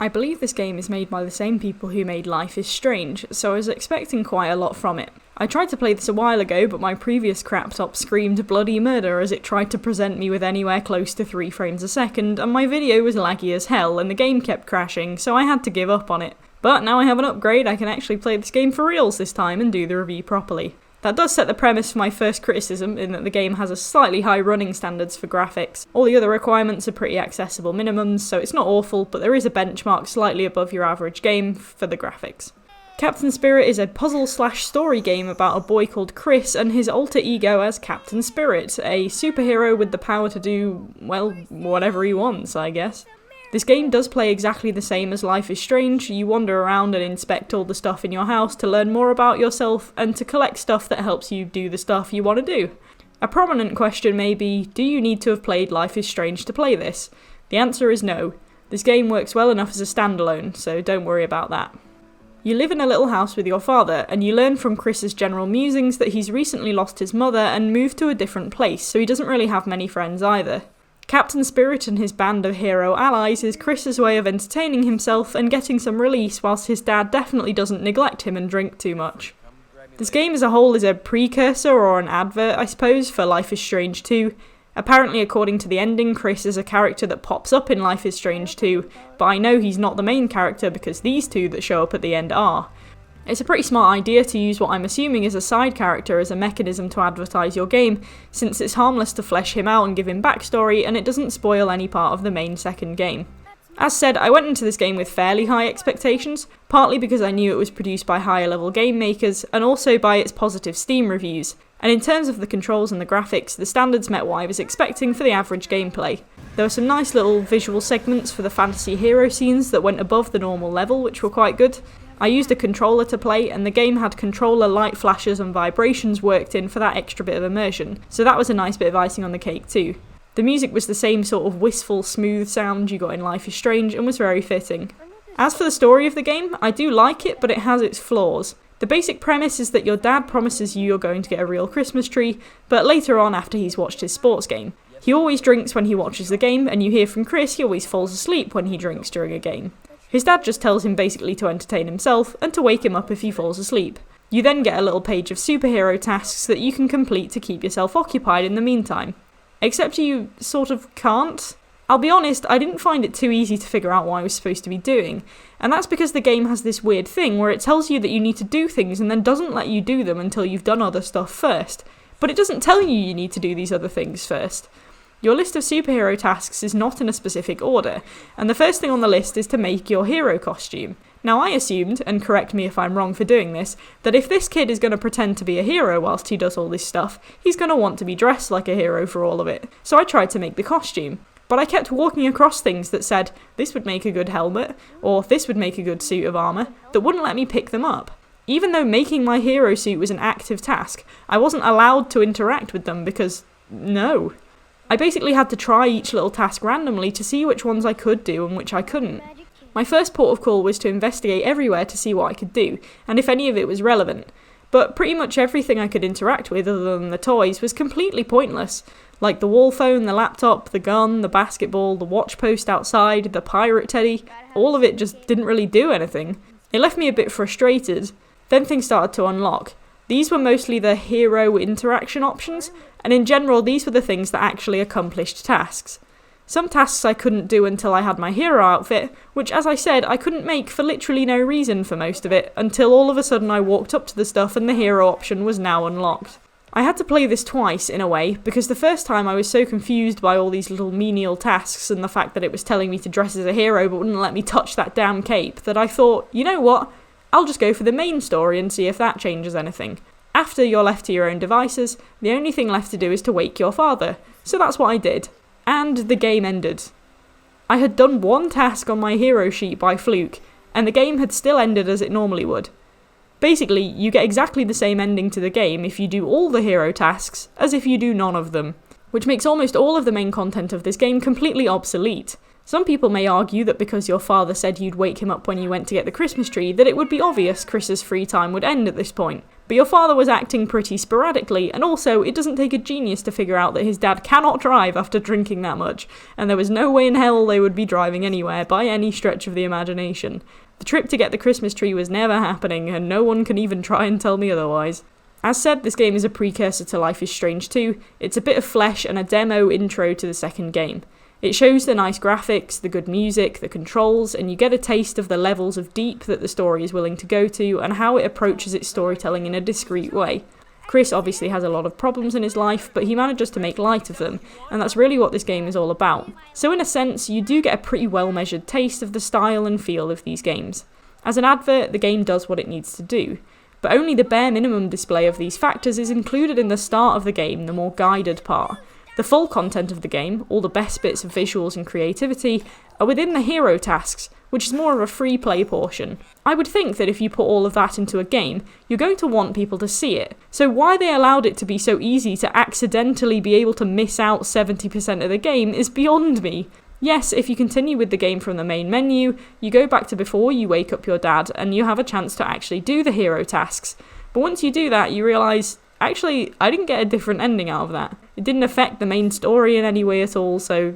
I believe this game is made by the same people who made Life is Strange, so I was expecting quite a lot from it. I tried to play this a while ago, but my previous crap top screamed bloody murder as it tried to present me with anywhere close to 3 frames a second, and my video was laggy as hell and the game kept crashing, so I had to give up on it. But now I have an upgrade, I can actually play this game for reals this time and do the review properly. That does set the premise for my first criticism, in that the game has a slightly high running standards for graphics. All the other requirements are pretty accessible minimums, so it's not awful, but there is a benchmark slightly above your average game for the graphics. Captain Spirit is a puzzle/story game about a boy called Chris and his alter ego as Captain Spirit, a superhero with the power to do, well, whatever he wants, I guess. This game does play exactly the same as Life is Strange. You wander around and inspect all the stuff in your house to learn more about yourself and to collect stuff that helps you do the stuff you want to do. A prominent question may be, do you need to have played Life is Strange to play this? The answer is no. This game works well enough as a standalone, so don't worry about that. You live in a little house with your father, and you learn from Chris's general musings that he's recently lost his mother and moved to a different place, so he doesn't really have many friends either. Captain Spirit and his band of hero allies is Chris's way of entertaining himself and getting some release, whilst his dad definitely doesn't neglect him and drink too much. This game as a whole is a precursor or an advert, I suppose, for Life is Strange 2. Apparently, according to the ending, Chris is a character that pops up in Life is Strange 2, but I know he's not the main character because these two that show up at the end are. It's a pretty smart idea to use what I'm assuming is a side character as a mechanism to advertise your game, since it's harmless to flesh him out and give him backstory, and it doesn't spoil any part of the main second game. As said, I went into this game with fairly high expectations, partly because I knew it was produced by higher level game makers, and also by its positive Steam reviews. And in terms of the controls and the graphics, the standards met what I was expecting for the average gameplay. There were some nice little visual segments for the fantasy hero scenes that went above the normal level, which were quite good. I used a controller to play, and the game had controller light flashes and vibrations worked in for that extra bit of immersion, so that was a nice bit of icing on the cake too. The music was the same sort of wistful, smooth sound you got in Life is Strange and was very fitting. As for the story of the game, I do like it, but it has its flaws. The basic premise is that your dad promises you're going to get a real Christmas tree, but later on after he's watched his sports game. He always drinks when he watches the game, and you hear from Chris he always falls asleep when he drinks during a game. His dad just tells him basically to entertain himself and to wake him up if he falls asleep. You then get a little page of superhero tasks that you can complete to keep yourself occupied in the meantime. Except you sort of can't. I'll be honest, I didn't find it too easy to figure out what I was supposed to be doing, and that's because the game has this weird thing where it tells you that you need to do things and then doesn't let you do them until you've done other stuff first. But it doesn't tell you need to do these other things first. Your list of superhero tasks is not in a specific order, and the first thing on the list is to make your hero costume. Now I assumed, and correct me if I'm wrong for doing this, that if this kid is going to pretend to be a hero whilst he does all this stuff, he's going to want to be dressed like a hero for all of it. So I tried to make the costume. But I kept walking across things that said, this would make a good helmet, or this would make a good suit of armour, that wouldn't let me pick them up. Even though making my hero suit was an active task, I wasn't allowed to interact with them because, no. I basically had to try each little task randomly to see which ones I could do and which I couldn't. My first port of call was to investigate everywhere to see what I could do, and if any of it was relevant. But pretty much everything I could interact with other than the toys was completely pointless. Like the wall phone, the laptop, the gun, the basketball, the watch post outside, the pirate teddy, all of it just didn't really do anything. It left me a bit frustrated. Then things started to unlock. These were mostly the hero interaction options, and in general these were the things that actually accomplished tasks. Some tasks I couldn't do until I had my hero outfit, which as I said I couldn't make for literally no reason for most of it, until all of a sudden I walked up to the stuff and the hero option was now unlocked. I had to play this twice, in a way, because the first time I was so confused by all these little menial tasks and the fact that it was telling me to dress as a hero but wouldn't let me touch that damn cape, that I thought, you know what, I'll just go for the main story and see if that changes anything. After you're left to your own devices, the only thing left to do is to wake your father, so that's what I did. And the game ended. I had done one task on my hero sheet by fluke, and the game had still ended as it normally would. Basically, you get exactly the same ending to the game if you do all the hero tasks as if you do none of them, which makes almost all of the main content of this game completely obsolete. Some people may argue that because your father said you'd wake him up when you went to get the Christmas tree, that it would be obvious Chris's free time would end at this point. But your father was acting pretty sporadically, and also it doesn't take a genius to figure out that his dad cannot drive after drinking that much, and there was no way in hell they would be driving anywhere by any stretch of the imagination. The trip to get the Christmas tree was never happening, and no one can even try and tell me otherwise. As said, this game is a precursor to Life is Strange 2. It's a bit of flesh and a demo intro to the second game. It shows the nice graphics, the good music, the controls, and you get a taste of the levels of deep that the story is willing to go to and how it approaches its storytelling in a discreet way. Chris obviously has a lot of problems in his life, but he manages to make light of them, and that's really what this game is all about. So in a sense, you do get a pretty well-measured taste of the style and feel of these games. As an advert, the game does what it needs to do, but only the bare minimum display of these factors is included in the start of the game, the more guided part. The full content of the game, all the best bits of visuals and creativity, are within the hero tasks, which is more of a free play portion. I would think that if you put all of that into a game, you're going to want people to see it. So why they allowed it to be so easy to accidentally be able to miss out 70% of the game is beyond me. Yes, if you continue with the game from the main menu, you go back to before you wake up your dad and you have a chance to actually do the hero tasks. But once you do that, you realise, actually, I didn't get a different ending out of that. It didn't affect the main story in any way at all, so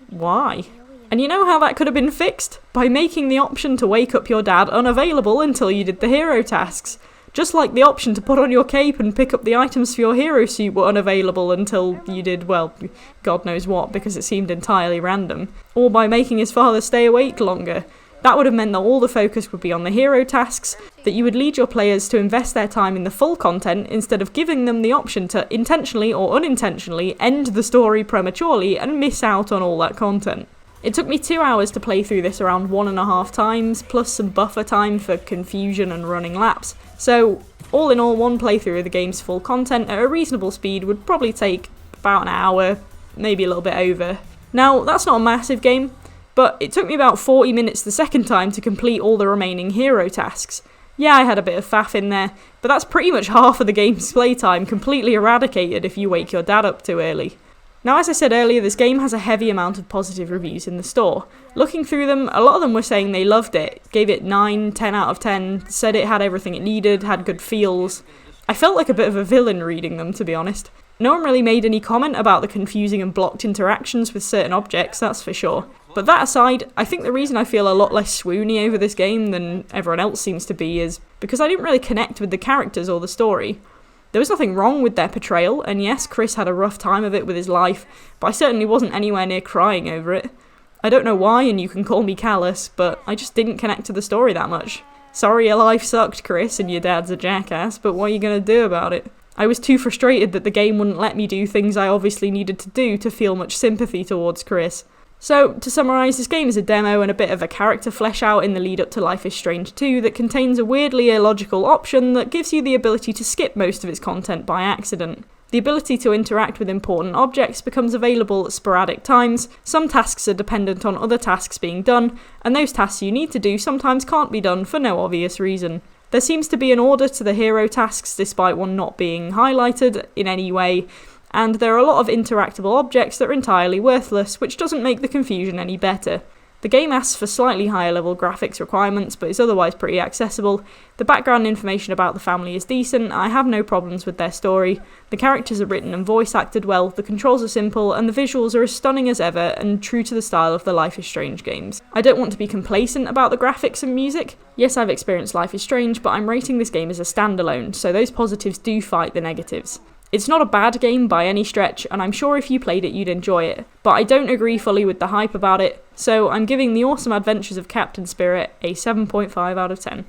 why? And you know how that could have been fixed? By making the option to wake up your dad unavailable until you did the hero tasks. Just like the option to put on your cape and pick up the items for your hero suit were unavailable until you did, well, God knows what, because it seemed entirely random. Or by making his father stay awake longer. That would have meant that all the focus would be on the hero tasks, that you would lead your players to invest their time in the full content instead of giving them the option to intentionally or unintentionally end the story prematurely and miss out on all that content. It took me 2 hours to play through this around 1.5 times, plus some buffer time for confusion and running laps. So, all in all, one playthrough of the game's full content at a reasonable speed would probably take about an hour, maybe a little bit over. Now, that's not a massive game, but it took me about 40 minutes the second time to complete all the remaining hero tasks. Yeah, I had a bit of faff in there, but that's pretty much half of the game's playtime completely eradicated if you wake your dad up too early. Now, as I said earlier, this game has a heavy amount of positive reviews in the store. Looking through them, a lot of them were saying they loved it, gave it 9, 10 out of 10, said it had everything it needed, had good feels. I felt like a bit of a villain reading them, to be honest. No one really made any comment about the confusing and blocked interactions with certain objects, that's for sure. But that aside, I think the reason I feel a lot less swoony over this game than everyone else seems to be is because I didn't really connect with the characters or the story. There was nothing wrong with their portrayal, and yes, Chris had a rough time of it with his life, but I certainly wasn't anywhere near crying over it. I don't know why, and you can call me callous, but I just didn't connect to the story that much. Sorry your life sucked, Chris, and your dad's a jackass, but what are you gonna do about it? I was too frustrated that the game wouldn't let me do things I obviously needed to do to feel much sympathy towards Chris. So, to summarise, this game is a demo and a bit of a character flesh out in the lead up to Life is Strange 2 that contains a weirdly illogical option that gives you the ability to skip most of its content by accident. The ability to interact with important objects becomes available at sporadic times, some tasks are dependent on other tasks being done, and those tasks you need to do sometimes can't be done for no obvious reason. There seems to be an order to the hero tasks despite one not being highlighted in any way, and there are a lot of interactable objects that are entirely worthless, which doesn't make the confusion any better. The game asks for slightly higher level graphics requirements, but is otherwise pretty accessible. The background information about the family is decent, I have no problems with their story, the characters are written and voice acted well, the controls are simple, and the visuals are as stunning as ever and true to the style of the Life is Strange games. I don't want to be complacent about the graphics and music. Yes, I've experienced Life is Strange, but I'm rating this game as a standalone, so those positives do fight the negatives. It's not a bad game by any stretch, and I'm sure if you played it you'd enjoy it, but I don't agree fully with the hype about it, so I'm giving The Awesome Adventures of Captain Spirit a 7.5 out of 10.